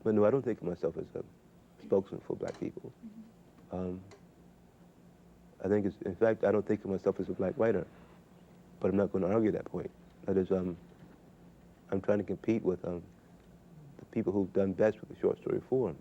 But no, I don't think of myself as a spokesman for black people. I think it's, in fact, I don't think of myself as a black writer, but I'm not going to argue that point. That is, I'm trying to compete with the people who've done best with the short story form.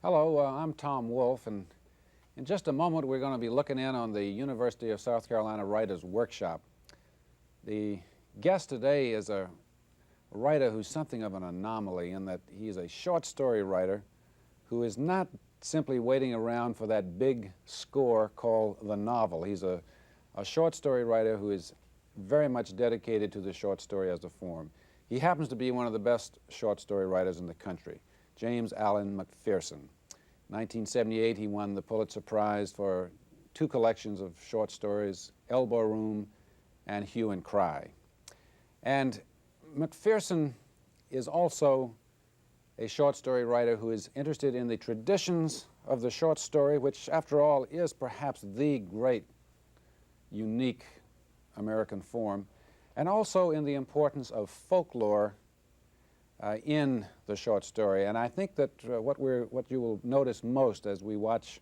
Hello, I'm Tom Wolfe, and in just a moment we're going to be looking in on the University of South Carolina Writers' Workshop. The guest today is a writer who's something of an anomaly in that he's a short story writer who is not simply waiting around for that big score called the novel. He's a short story writer who is very much dedicated to the short story as a form. He happens to be one of the best short story writers in the country, James Allen McPherson. In 1978, he won the Pulitzer Prize for 2 collections of short stories, Elbow Room and Hue and Cry. And McPherson is also a short story writer who is interested in the traditions of the short story, which, after all, is perhaps the great, unique American form, and also in the importance of folklore in the short story. And I think that what you will notice most as we watch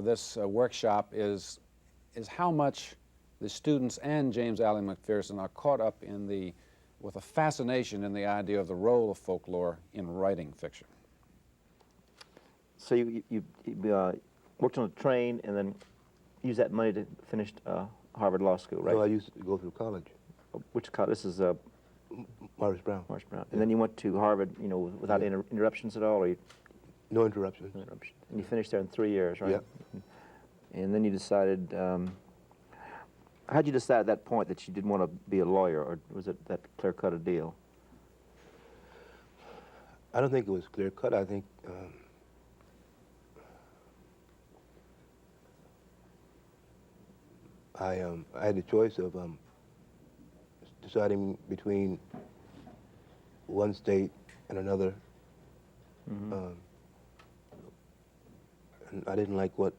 this workshop is how much the students and James Allen McPherson are caught up with a fascination in the idea of the role of folklore in writing fiction. So you worked on a train and then used that money to finish Harvard Law School, right? No, I used to go through college. Which college? This is Morris Brown. Morris Brown. And then you went to Harvard, you know, without interruptions at all, or No interruptions. no interruptions. And you finished there in 3 years, right? Yeah. And then you decided. How'd you decide at that point that you didn't want to be a lawyer, or was it that clear-cut a deal? I don't think it was clear-cut. I think I had the choice of deciding between one state and another. Mm-hmm. And I didn't like what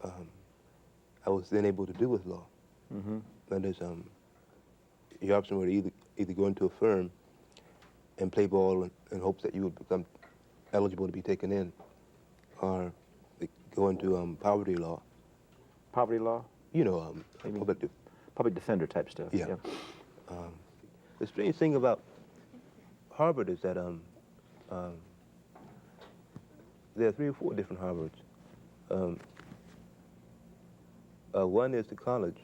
I was then able to do with law. Mm-hmm. That is, your option were to either go into a firm and play ball in hopes that you would become eligible to be taken in, or go into poverty law. Poverty law? You know, Public defender type stuff. Yeah. The strange thing about Harvard is that there are 3 or 4 different Harvards. One is the college,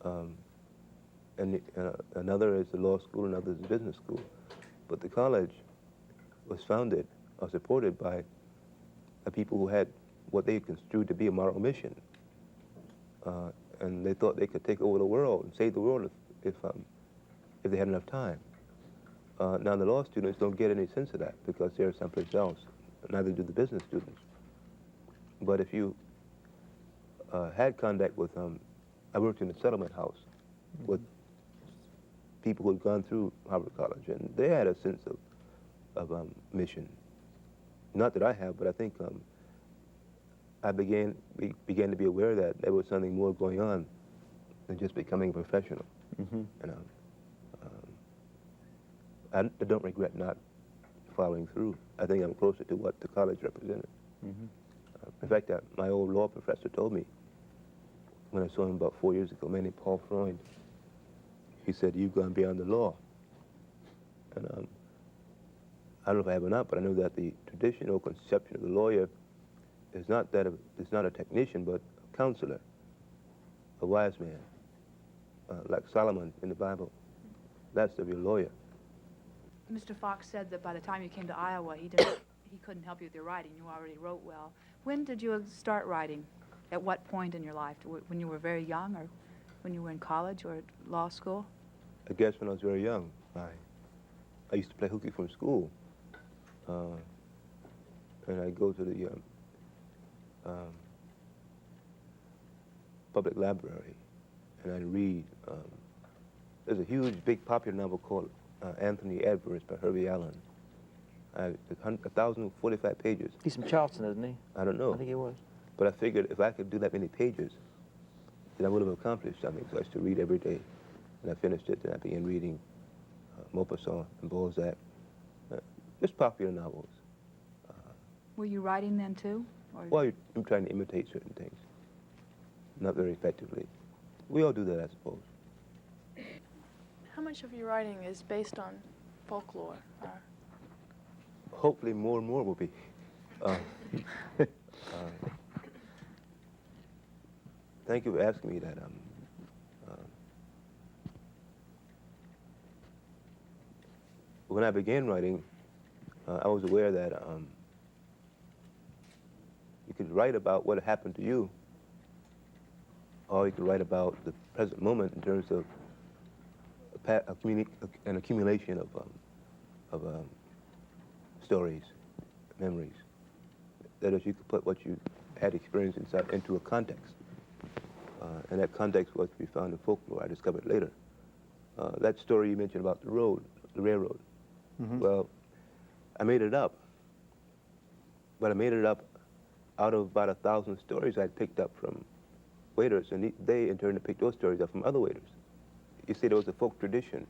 and another is the law school, another is the business school. But the college was founded or supported by people who had what they construed to be a moral mission. And they thought they could take over the world and save the world if they had enough time. Now the law students don't get any sense of that because they're someplace else. Neither do the business students. But if you had contact with, I worked in a settlement house with people who had gone through Harvard College, and they had a sense of mission. Not that I have, but I think I began to be aware that there was something more going on than just becoming a professional. Mm-hmm. And I don't regret not following through. I think I'm closer to what the college represented. Mm-hmm. In fact, my old law professor told me when I saw him about 4 years ago, a man named Paul Freund, he said, "You've gone beyond the law." And I don't know if I have or not, but I know that the traditional conception of the lawyer is not a technician, but a counselor, a wise man, like Solomon in the Bible. That's the real lawyer. Mr. Fox said that by the time you came to Iowa, he couldn't help you with your writing. You already wrote well. When did you start writing? At what point in your life? When you were very young, or when you were in college or at law school? I guess when I was very young. I used to play hooky from school. And I'd go to the public library and I'd read. There's a huge, big, popular novel called Anthony Edwards by Herbie Allen. It's 1,045 pages. He's from Charleston, isn't he? I don't know. I think he was. But I figured if I could do that many pages, then I would have accomplished something. So I used to read every day. And I finished it, and I began reading Maupassant and Balzac, just popular novels. Were you writing then, too? Or? Well, I'm trying to imitate certain things, not very effectively. We all do that, I suppose. How much of your writing is based on folklore? Hopefully more and more will be. Thank you for asking me that. When I began writing, I was aware that you could write about what happened to you, or you could write about the present moment in terms of an accumulation of stories, memories. That is, you could put what you had experienced into a context. And that context was to be found in folklore, I discovered later. That story you mentioned about the railroad. Mm-hmm. Well, I made it up, but I made it up out of about 1,000 stories I picked up from waiters, and they in turn picked those stories up from other waiters. You see, there was a folk tradition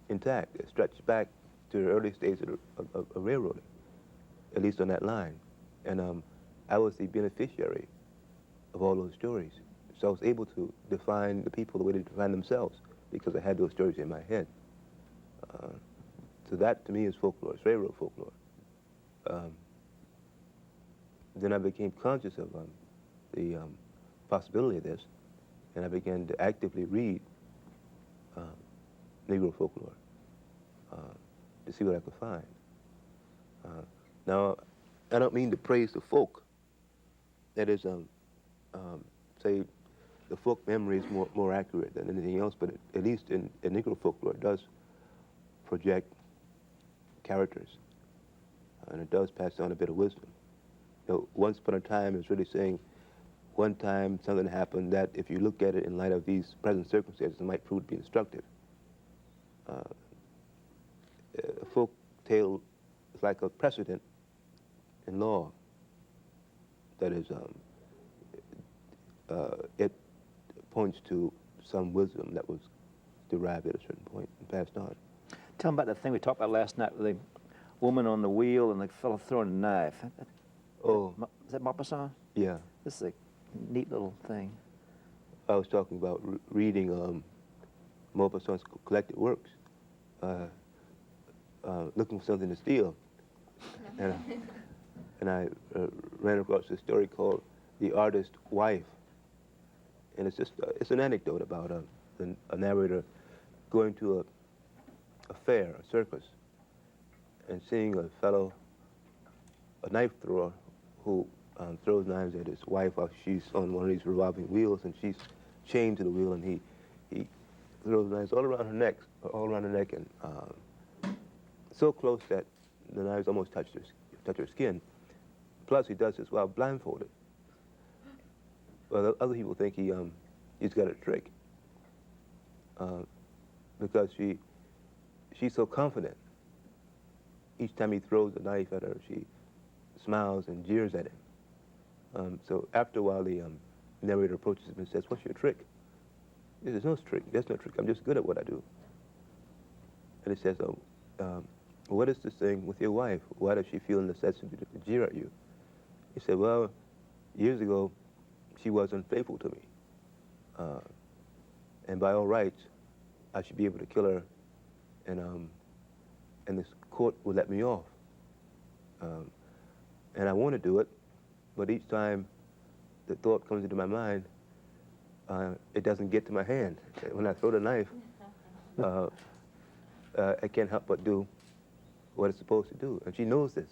intact that stretched back to the early days of railroading, at least on that line. And I was the beneficiary of all those stories. So I was able to define the people the way they define themselves because I had those stories in my head. So that, to me, is folklore. It's railroad folklore. Then I became conscious of the possibility of this, and I began to actively read Negro folklore to see what I could find. Now, I don't mean to praise the folk. That is, say, the folk memory is more accurate than anything else, but at least in Negro folklore, it does project characters, and it does pass on a bit of wisdom. You know, once upon a time is really saying, one time something happened that, if you look at it in light of these present circumstances, it might prove to be instructive. A folk tale is like a precedent in law. That is, it points to some wisdom that was derived at a certain point and passed on. Tell them about that thing we talked about last night with the woman on the wheel and the fellow throwing a knife. Oh. Is that Maupassant? Yeah. This is a neat little thing. I was talking about reading Maupassant's collected works, looking for something to steal. And I ran across a story called The Artist's Wife. And it's just, it's an anecdote about a narrator going to a fair, a circus, and seeing a fellow, a knife thrower, who throws knives at his wife while she's on one of these revolving wheels, and she's chained to the wheel, and he throws knives all around her neck, and so close that the knives almost touch her skin. Plus, he does this while blindfolded. Well, other people think he's got a trick because she's so confident. Each time he throws a knife at her, she smiles and jeers at him. So after a while, the narrator approaches him and says, "What's your trick?" He says, "No trick. There's no trick. I'm just good at what I do." And he says, "What is this thing with your wife? Why does she feel the necessity to jeer at you?" He said, "Well, years ago, she was unfaithful to me. And by all rights, I should be able to kill her, and this court would let me off. And I want to do it, but each time the thought comes into my mind, it doesn't get to my hand. When I throw the knife, I can't help but do what it's supposed to do, and she knows this.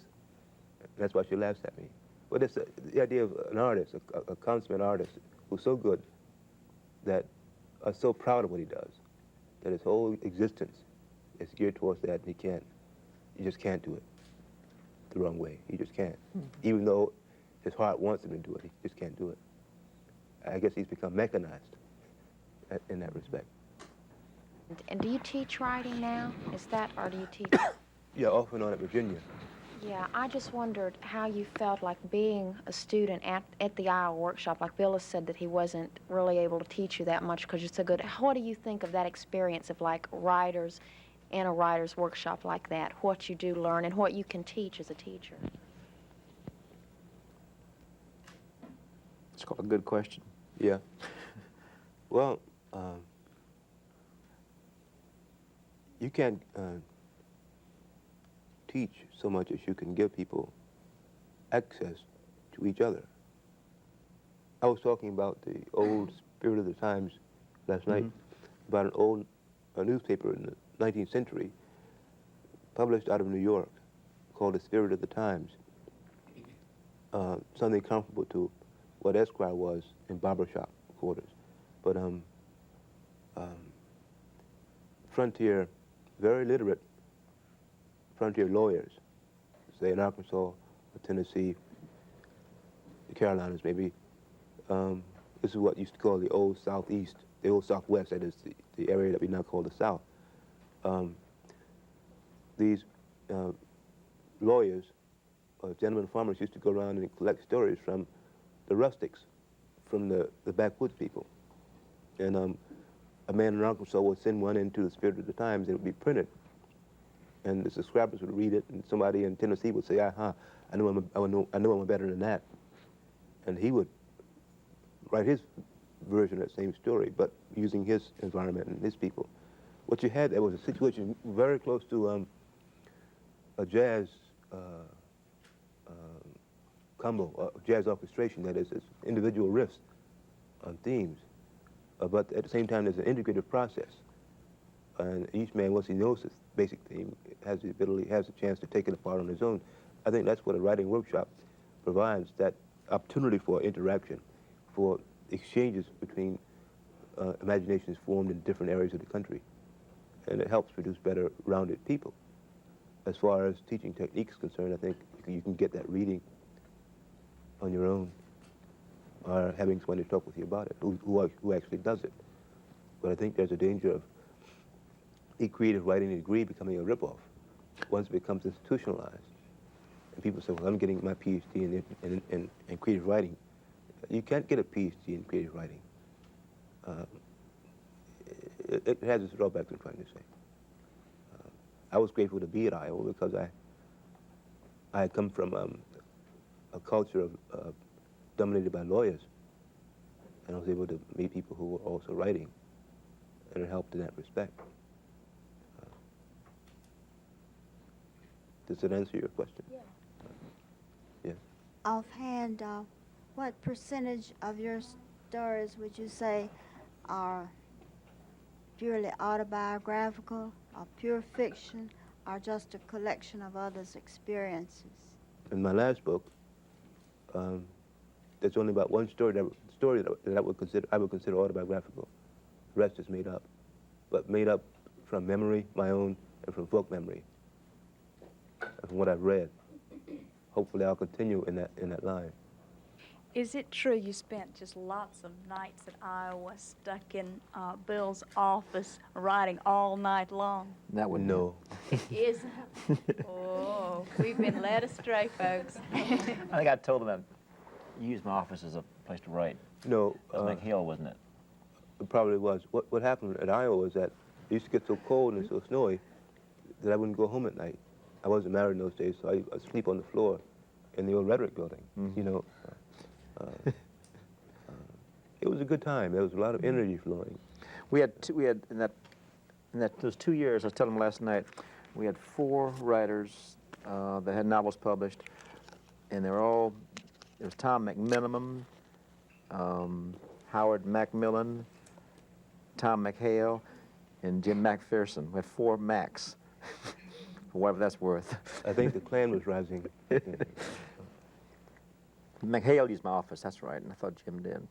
That's why she laughs at me. But it's the idea of an artist, a consummate artist, who's so good that are so proud of what he does, that his whole existence is geared towards that, and he just can't do it the wrong way. He just can't. Even though his heart wants him to do it, he just can't do it. I guess he's become mechanized in that respect. And do you teach writing now? Is that, or do you teach? Yeah, off and on at Virginia. Yeah, I just wondered how you felt like being a student at the Iowa workshop. Like Bill has said that he wasn't really able to teach you that much because you're so good. What do you think of that experience of like writers in a writer's workshop like that? What you do learn and what you can teach as a teacher? It's called a good question. Yeah. Well, you can't teach so much as you can give people access to each other. I was talking about the old spirit of the times last night, about an old newspaper in the 19th century, published out of New York, called The Spirit of the Times. Something comparable to what Esquire was in barbershop quarters. But frontier, very literate frontier lawyers, say in Arkansas, or Tennessee, the Carolinas maybe. This is what used to call the old Southeast, the old Southwest, that is the area that we now call the South. These lawyers, gentlemen farmers, used to go around and collect stories from the rustics, from the backwoods people. And a man in Arkansas would send one into the Spirit of the Times, and it would be printed. And the subscribers would read it, and somebody in Tennessee would say, aha, I know I'm better than that. And he would write his version of that same story, but using his environment and his people. What you had there was a situation very close to a jazz combo, jazz orchestration, that is, it's individual riffs on themes. But at the same time, there's an integrative process. And each man, once he knows his basic theme, has the ability, has a chance to take it apart on his own. I think that's what a writing workshop provides, that opportunity for interaction, for exchanges between imaginations formed in different areas of the country. And it helps produce better rounded people. As far as teaching technique is concerned, I think you can get that reading on your own, or having someone to talk with you about it, who actually does it. But I think there's a danger of a creative writing degree becoming a ripoff once it becomes institutionalized. And people say, well, I'm getting my PhD in creative writing. You can't get a PhD in creative writing. It has its drawbacks, I'm trying to say. I was grateful to be at Iowa because I had come from a culture of dominated by lawyers, and I was able to meet people who were also writing, and it helped in that respect. Does that answer your question? Yeah. Yes. Offhand, what percentage of your stories would you say are purely autobiographical, or pure fiction, or just a collection of others' experiences? In my last book, there's only about one story that I would consider autobiographical. The rest is made up, but made up from memory, my own, and from folk memory, and from what I've read. Hopefully, I'll continue in that line. Is it true you spent just lots of nights at Iowa stuck in Bill's office writing all night long? That would No. Is Oh, we've been led astray, folks. I think I told them I used my office as a place to write. No. It was McHale, wasn't it? It probably was. What happened at Iowa was that it used to get so cold and so snowy that I wouldn't go home at night. I wasn't married in those days, so I'd sleep on the floor in the old Rhetoric building, you know. It was a good time. There was a lot of energy flowing. We had in those 2 years, I was telling them last night, we had 4 writers that had novels published, and they were all, there was Tom McMinimum, Howard Macmillan, Tom McHale, and Jim McPherson. We had 4 Macs. for whatever that's worth. I think the Klan was rising. McHale used my office, that's right, and I thought Jim did.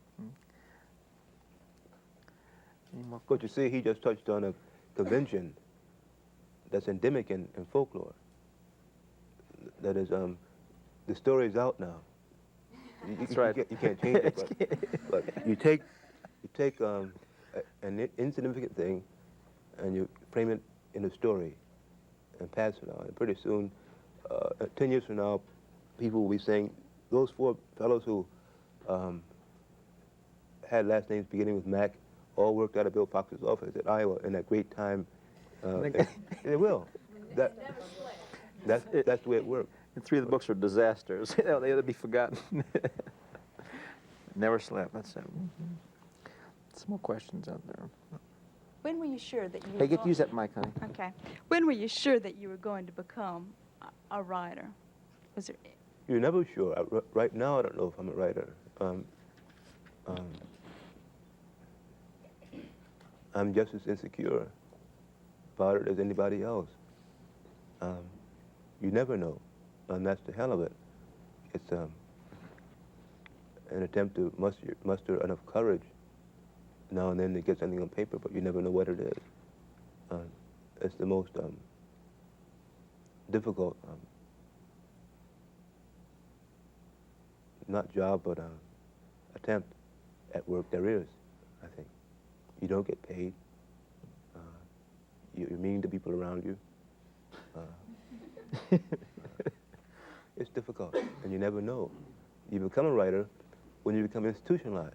But you see, he just touched on a convention that's endemic in folklore. That is, the story is out now. That's right. You can't change it, but you take an insignificant thing and you frame it in a story and pass it on. And pretty soon, 10 years from now, people will be saying, those four fellows who had last names beginning with Mac all worked out of Bill Fox's office at Iowa in that great time. They will. That's the way it works. And 3 of the books are disasters. They'll be forgotten. Never slept, that's it. Some more questions out there. When were you sure that you were Hey, going- use that mic, honey. Okay. When were you sure that you were going to become a writer? Was there... You're never sure. Right now, I don't know if I'm a writer. I'm just as insecure about it as anybody else. You never know, and that's the hell of it. It's an attempt to muster enough courage now and then to get something on paper, but you never know what it is. It's the most difficult, not job, but attempt at work there is, I think. You don't get paid. You're mean to people around you. It's difficult, and you never know. You become a writer when you become institutionalized.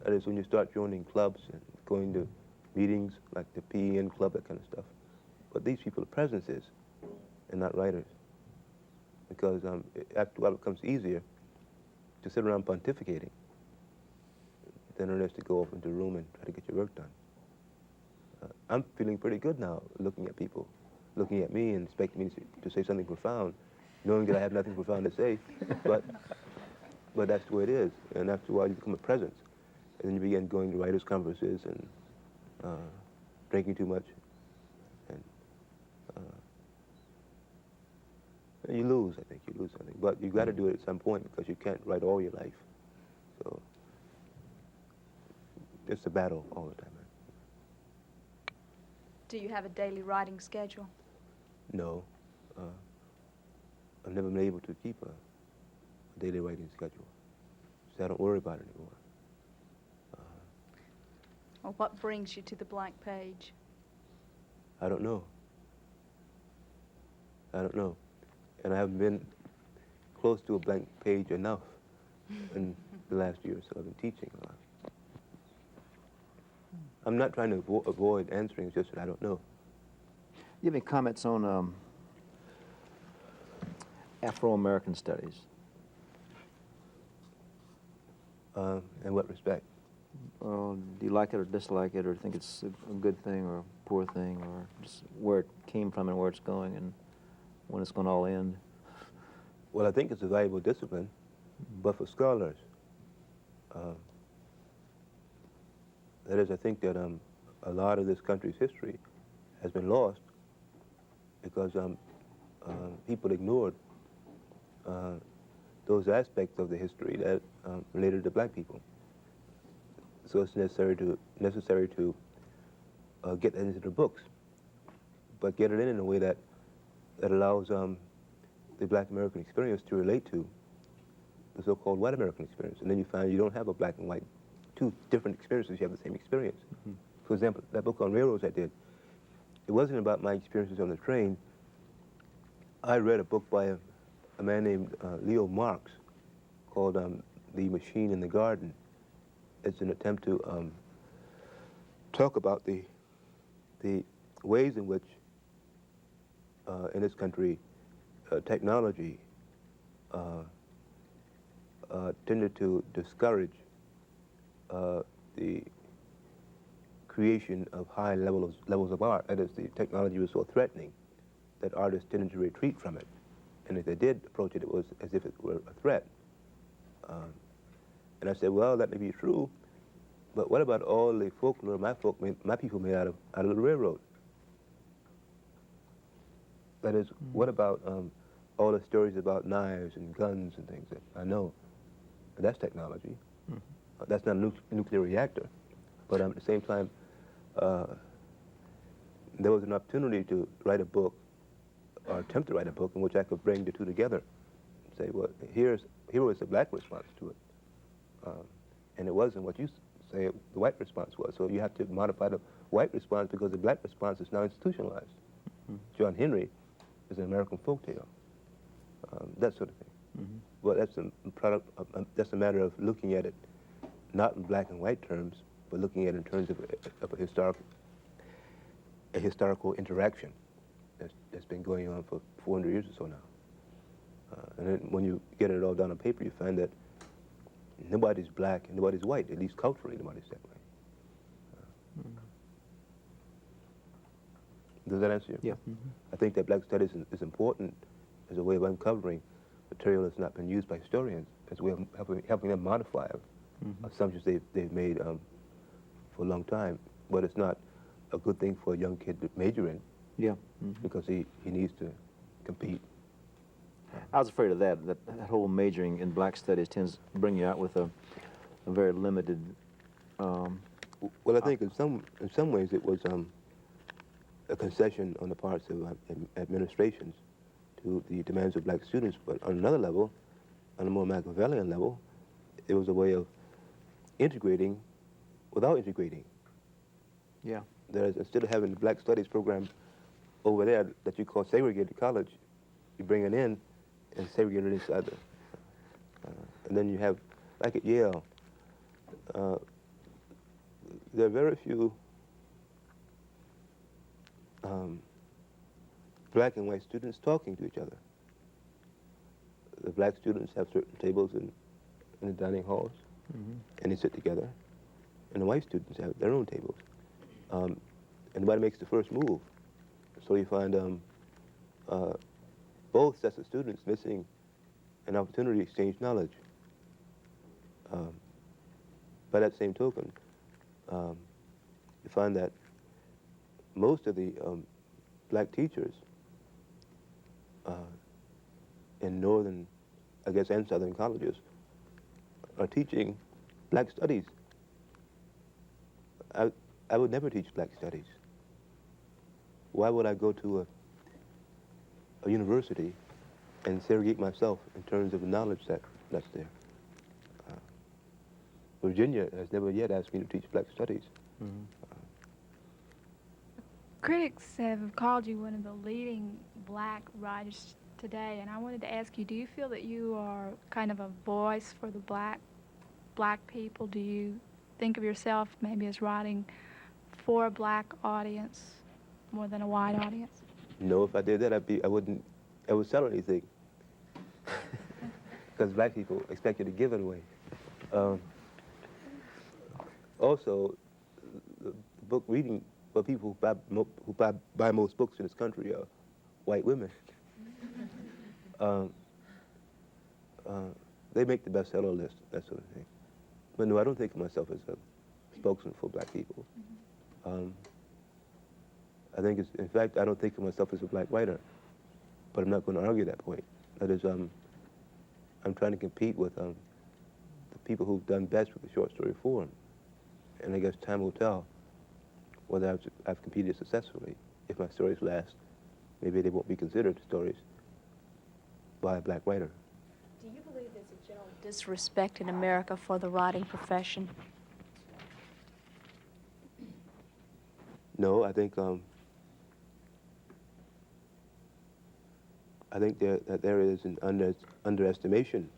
That is when you start joining clubs and going to meetings like the PEN club, that kind of stuff. But these people are presences and not writers. Because after a while it becomes easier to sit around pontificating than it is to go off into a room and try to get your work done. I'm feeling pretty good now, looking at people, looking at me and expecting me to say something profound, knowing that I have nothing profound to say, but that's the way it is. And after a while you become a presence. And then you begin going to writers' conferences and drinking too much. And you lose, I think, you lose something. But you've got to do it at some point because you can't write all your life. So it's a battle all the time. Do you have a daily writing schedule? No. I've never been able to keep a daily writing schedule. So I don't worry about it anymore. Or what brings you to the blank page? I don't know. I don't know. And I haven't been close to a blank page enough in the last year or so. I've been teaching a lot. I'm not trying to avoid answering, it's just that I don't know. You have any comments on Afro-American studies? In what respect? Do you like it or dislike it, or think it's a good thing or a poor thing, or just where it came from and where it's going and when it's going to all end? Well, I think it's a valuable discipline, but for scholars. That is, I think that a lot of this country's history has been lost because people ignored those aspects of the history that related to black people. So it's necessary to get that into the books, but get it in a way that allows the black American experience to relate to the so-called white American experience. And then you find you don't have a black and white, two different experiences, you have the same experience. Mm-hmm. For example, that book on railroads I did, it wasn't about my experiences on the train. I read a book by a man named Leo Marx called The Machine in the Garden. It's an attempt to talk about the ways in which in this country technology tended to discourage the creation of high levels of art. That is, the technology was so threatening that artists tended to retreat from it. And if they did approach it, it was as if it were a threat. And I said, well, that may be true, but what about all the folklore my people made out of the railroad? That is, what about all the stories about knives and guns and things that I know? That's technology. That's not a nuclear reactor. But at the same time, there was an opportunity to write a book, or attempt to write a book, in which I could bring the two together. Say, well, here was the black response to it. And it wasn't what you say the white response was. So you have to modify the white response because the black response is now institutionalized. John Henry is an American folktale, that sort of thing. But that's a product. That's a matter of looking at it, not in black and white terms, but looking at it in terms of a historical interaction that's been going on for 400 years or so now. And then when you get it all down on paper, you find that nobody's black and nobody's white, at least culturally nobody's that way. Does that answer you? Yeah. I think that black studies is important as a way of uncovering material that's not been used by historians, as a way of helping them modify assumptions they've made for a long time. But it's not a good thing for a young kid to major in, because he needs to compete. I was afraid of that whole majoring in black studies tends to bring you out with a very limited... Well, I think in some ways it was a concession on the parts of administrations to the demands of black students, but on another level, on a more Machiavellian level, it was a way of integrating without integrating. Yeah. There's, instead of having the black studies program over there that you call segregated college, you bring it in and segregate it inside the... and then you have, like at Yale, there are very few black and white students talking to each other. The black students have certain tables in the dining halls, and they sit together, and the white students have their own tables. And nobody makes the first move. So you find both sets of students missing an opportunity to exchange knowledge. By that same token, you find that most of the black teachers in northern, I guess, and southern colleges are teaching black studies. I would never teach black studies. Why would I go to a university and segregate myself in terms of the knowledge that's there? Virginia has never yet asked me to teach black studies. Critics have called you one of the leading black writers today, and I wanted to ask you, do you feel that you are kind of a voice for the black people? Do you think of yourself maybe as writing for a black audience more than a white audience? No, if I did that, I would sell anything. Because black people expect you to give it away. Also, the book reading, for people who buy most books in this country are white women. They make the bestseller list, that sort of thing. But no, I don't think of myself as a spokesman for black people. I think it's, in fact, I don't think of myself as a black writer, but I'm not going to argue that point. That is, I'm trying to compete with the people who've done best with the short story form. And I guess time will tell whether I've competed successfully. If my stories last, maybe they won't be considered stories by a black writer. Do you believe there's a general disrespect in America for the writing profession? No, I think there is an underestimation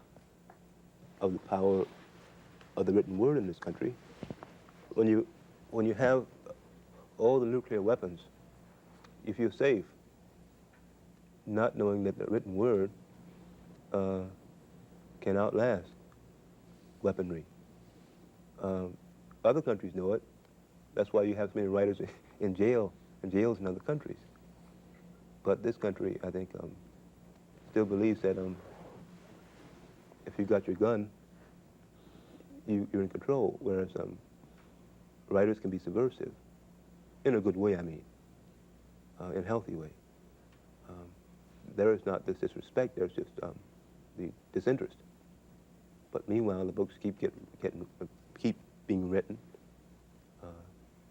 of the power of the written word in this country. When you have all the nuclear weapons, you feel safe, not knowing that the written word can outlast weaponry. Other countries know it. That's why you have so many writers in jails in other countries. But this country, I think, still believes that if you got your gun, you're in control, whereas writers can be subversive, in a good way, I mean, in a healthy way. there is not this disrespect, there's just the disinterest. But meanwhile, the books keep keep being written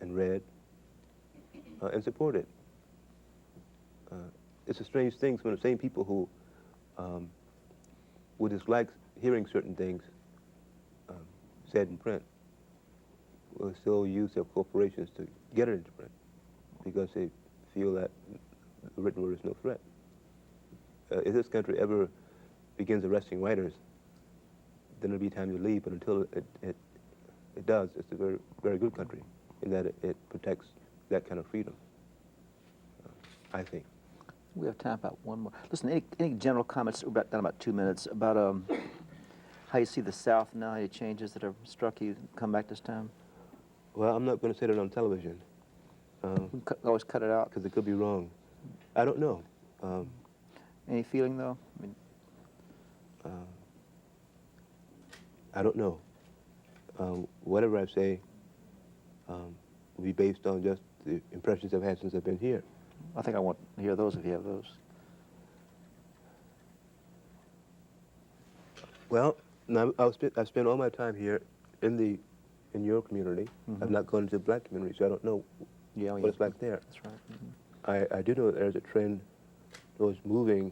and read and supported. It's a strange thing, some of the same people who would dislike hearing certain things said in print will still use their corporations to get it into print because they feel that the written word is no threat. If this country ever begins arresting writers, then it'll be time to leave, but until it does, it's a very, very good country in that it protects that kind of freedom, I think. We have time for about one more. Listen, any general comments, we're down about 2 minutes, about how you see the South now, any changes that have struck you come back this time? Well, I'm not going to say that on television. Always cut it out? Because it could be wrong. I don't know. Any feeling, though? I mean, I don't know. Whatever I say will be based on just the impressions I've had since I've been here. I think I want to hear those if you have those. Well, now I've spent all my time here in your community. Mm-hmm. I've not gone into the black community, so I don't know what it's like there. That's right. Mm-hmm. I do know that there's a trend towards moving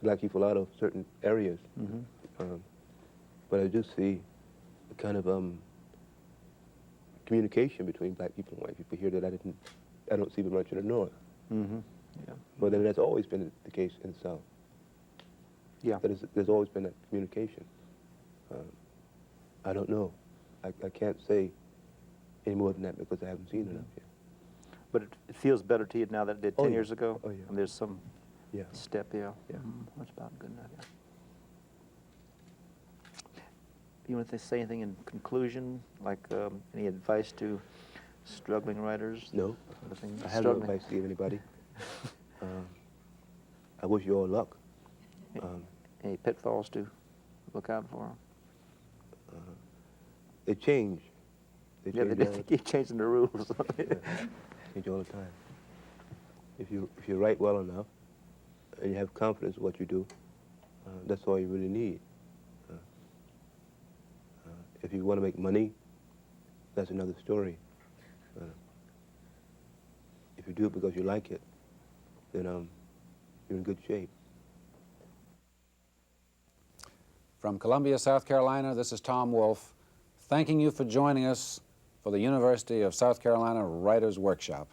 black people out of certain areas. Mm-hmm. But I do see a kind of communication between black people and white people here that I don't see very much in the North. Mm-hmm. Yeah. But then that's always been the case in the South. Yeah. There's always been that communication. I don't know. I can't say any more than that because I haven't seen enough yet. But it feels better to you now than it did 10 years ago? Oh, yeah. And there's some Yeah. step, yeah. Yeah. That's about good enough, yeah. You want to say anything in conclusion, like any advice to struggling writers? No. Anything I have no struggling? advice to give anybody. I wish you all luck. Any pitfalls to look out for? They change. Yeah, they keep changing the rules. Yeah. Change all the time. If you write well enough and you have confidence in what you do, that's all you really need. If you want to make money, that's another story. If you do it because you like it, then you're in good shape. From Columbia, South Carolina, this is Tom Wolfe, thanking you for joining us for the University of South Carolina Writers' Workshop.